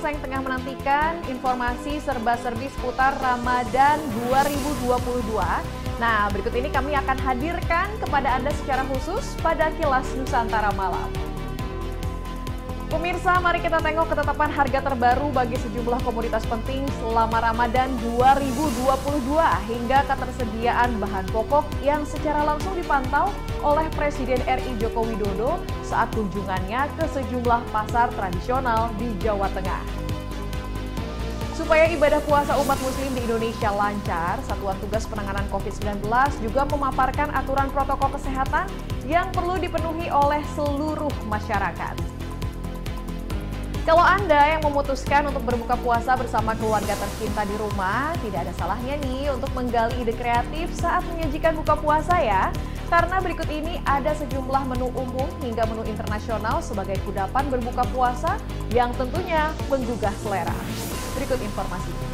pemirsa yang tengah menantikan informasi serba-serbi seputar Ramadan 2022. Nah, berikut ini kami akan hadirkan kepada Anda secara khusus pada Kilas Nusantara Malam. Pemirsa, mari kita tengok ketetapan harga terbaru bagi sejumlah komoditas penting selama Ramadan 2022 hingga ketersediaan bahan pokok yang secara langsung dipantau oleh Presiden RI Joko Widodo saat kunjungannya ke sejumlah pasar tradisional di Jawa Tengah. Supaya ibadah puasa umat muslim di Indonesia lancar, Satuan Tugas Penanganan COVID-19 juga memaparkan aturan protokol kesehatan yang perlu dipenuhi oleh seluruh masyarakat. Kalau Anda yang memutuskan untuk berbuka puasa bersama keluarga tercinta di rumah, tidak ada salahnya nih untuk menggali ide kreatif saat menyajikan buka puasa ya. Karena berikut ini ada sejumlah menu umum hingga menu internasional sebagai kudapan berbuka puasa yang tentunya menggugah selera. Berikut informasinya.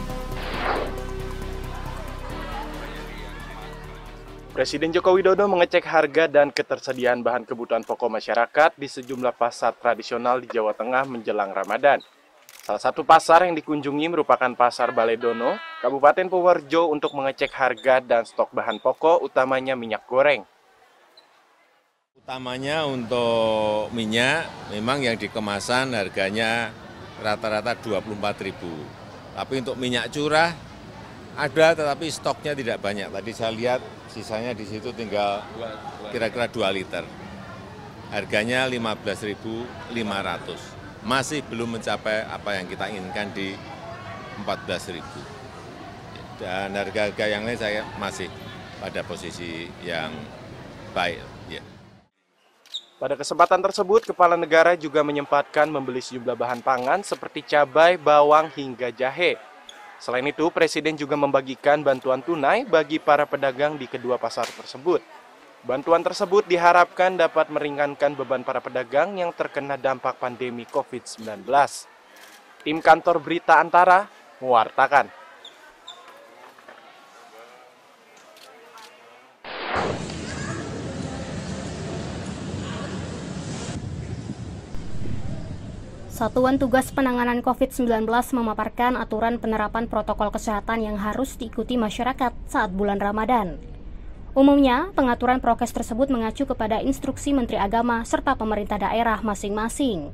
Presiden Joko Widodo mengecek harga dan ketersediaan bahan kebutuhan pokok masyarakat di sejumlah pasar tradisional di Jawa Tengah menjelang Ramadan. Salah satu pasar yang dikunjungi merupakan Pasar Baledono, Kabupaten Purworejo untuk mengecek harga dan stok bahan pokok, utamanya minyak goreng. Utamanya untuk minyak, memang yang di kemasan harganya rata-rata 24.000. Tapi untuk minyak curah ada, tetapi stoknya tidak banyak. Tadi saya lihat sisanya di situ tinggal kira-kira 2 liter. Harganya 15.500. Masih belum mencapai apa yang kita inginkan di 14.000. Dan harga-harga yang lain saya masih pada posisi yang baik. Ya. Pada kesempatan tersebut, Kepala Negara juga menyempatkan membeli sejumlah bahan pangan seperti cabai, bawang, hingga jahe. Selain itu, Presiden juga membagikan bantuan tunai bagi para pedagang di kedua pasar tersebut. Bantuan tersebut diharapkan dapat meringankan beban para pedagang yang terkena dampak pandemi COVID-19. Tim Kantor Berita Antara mewartakan. Satuan Tugas Penanganan COVID-19 memaparkan aturan penerapan protokol kesehatan yang harus diikuti masyarakat saat bulan Ramadan. Umumnya, pengaturan prokes tersebut mengacu kepada instruksi Menteri Agama serta pemerintah daerah masing-masing.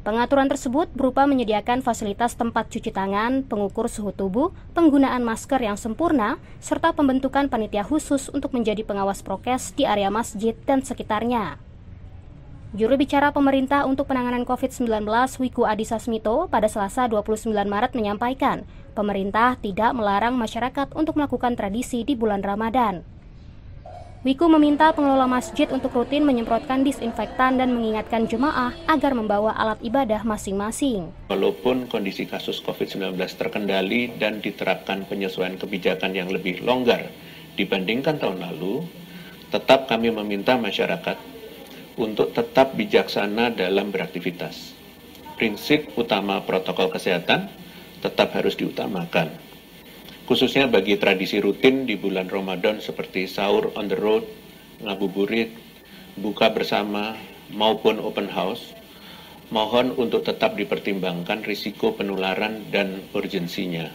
Pengaturan tersebut berupa menyediakan fasilitas tempat cuci tangan, pengukur suhu tubuh, penggunaan masker yang sempurna, serta pembentukan panitia khusus untuk menjadi pengawas prokes di area masjid dan sekitarnya. Juru bicara pemerintah untuk penanganan COVID-19 Wiku Adhisa Smito pada Selasa 29 Maret menyampaikan, pemerintah tidak melarang masyarakat untuk melakukan tradisi di bulan Ramadan. Wiku meminta pengelola masjid untuk rutin menyemprotkan disinfektan dan mengingatkan jemaah agar membawa alat ibadah masing-masing. Walaupun kondisi kasus COVID-19 terkendali dan diterapkan penyesuaian kebijakan yang lebih longgar dibandingkan tahun lalu, tetap kami meminta masyarakat untuk tetap bijaksana dalam beraktivitas. Prinsip utama protokol kesehatan tetap harus diutamakan, khususnya bagi tradisi rutin di bulan Ramadan seperti sahur on the road, ngabuburit, buka bersama, maupun open house. Mohon untuk tetap dipertimbangkan risiko penularan dan urgensinya.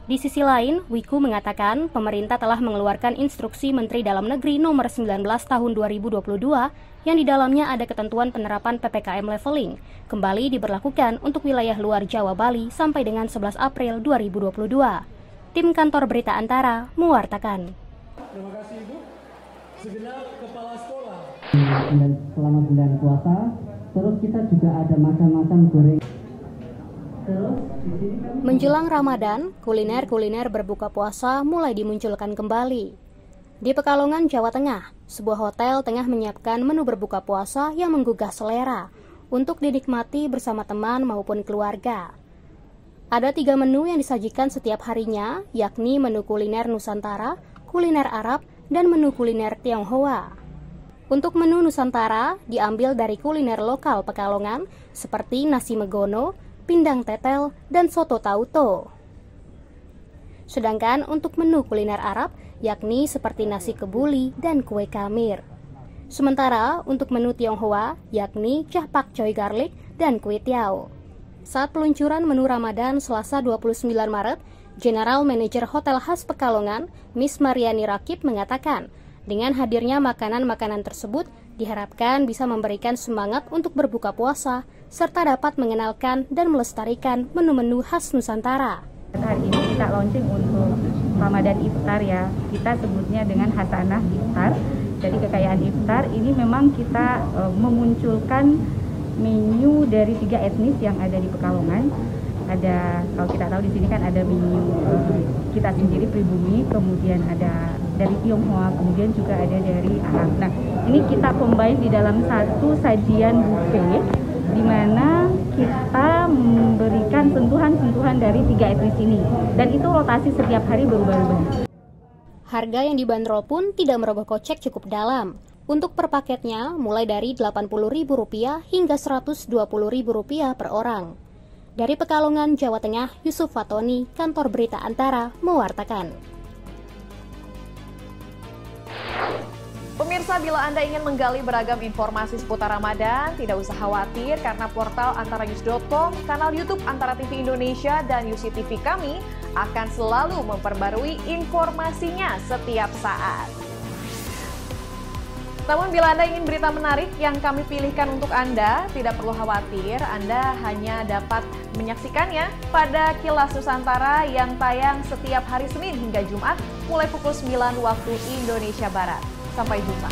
Di sisi lain, Wiku mengatakan pemerintah telah mengeluarkan instruksi Menteri Dalam Negeri nomor 19 tahun 2022 yang di dalamnya ada ketentuan penerapan PPKM leveling kembali diberlakukan untuk wilayah luar Jawa Bali sampai dengan 11 April 2022. Tim Kantor Berita Antara mewartakan. Terima kasih Ibu. Segenap kepala sekolah. Selama bulan puasa, terus kita juga ada macam-macam goreng. Menjelang Ramadan, kuliner-kuliner berbuka puasa mulai dimunculkan kembali. Di Pekalongan, Jawa Tengah, sebuah hotel tengah menyiapkan menu berbuka puasa yang menggugah selera untuk dinikmati bersama teman maupun keluarga. Ada 3 menu yang disajikan setiap harinya, yakni menu kuliner Nusantara, kuliner Arab, dan menu kuliner Tionghoa. Untuk menu Nusantara diambil dari kuliner lokal Pekalongan seperti nasi megono, pindang tetel, dan soto tauto. Sedangkan untuk menu kuliner Arab, yakni seperti nasi kebuli dan kue kamir. Sementara untuk menu Tionghoa, yakni cah pak choy garlic dan kue tiao. Saat peluncuran menu Ramadan Selasa 29 Maret, General Manager Hotel Khas Pekalongan, Miss Mariani Rakib mengatakan, dengan hadirnya makanan-makanan tersebut diharapkan bisa memberikan semangat untuk berbuka puasa, serta dapat mengenalkan dan melestarikan menu-menu khas Nusantara. Hari ini kita launching untuk Ramadan Iftar ya, kita sebutnya dengan Hasanah Iftar. Jadi kekayaan iftar ini memang kita memunculkan menu dari 3 etnis yang ada di Pekalongan. Ada, kalau kita tahu di sini kan ada menu kita sendiri pribumi, kemudian ada dari Tionghoa, kemudian juga ada dari Arab. Nah, ini kita combine di dalam satu sajian buffet, di mana kita memberikan sentuhan-sentuhan dari 3 etnis ini. Dan itu rotasi setiap hari berubah-ubah. Harga yang dibanderol pun tidak merogoh kocek cukup dalam. Untuk per paketnya mulai dari Rp80.000 hingga Rp120.000 per orang. Dari Pekalongan, Jawa Tengah, Yusuf Fatoni, Kantor Berita Antara, mewartakan. Pemirsa, bila Anda ingin menggali beragam informasi seputar Ramadan, tidak usah khawatir karena portal antaranews.com, kanal YouTube Antara TV Indonesia, dan UCTV kami akan selalu memperbarui informasinya setiap saat. Namun bila Anda ingin berita menarik yang kami pilihkan untuk Anda, tidak perlu khawatir, Anda hanya dapat menyaksikannya pada Kilas Nusantara yang tayang setiap hari Senin hingga Jumat mulai pukul 9 waktu Indonesia Barat. Sampai jumpa.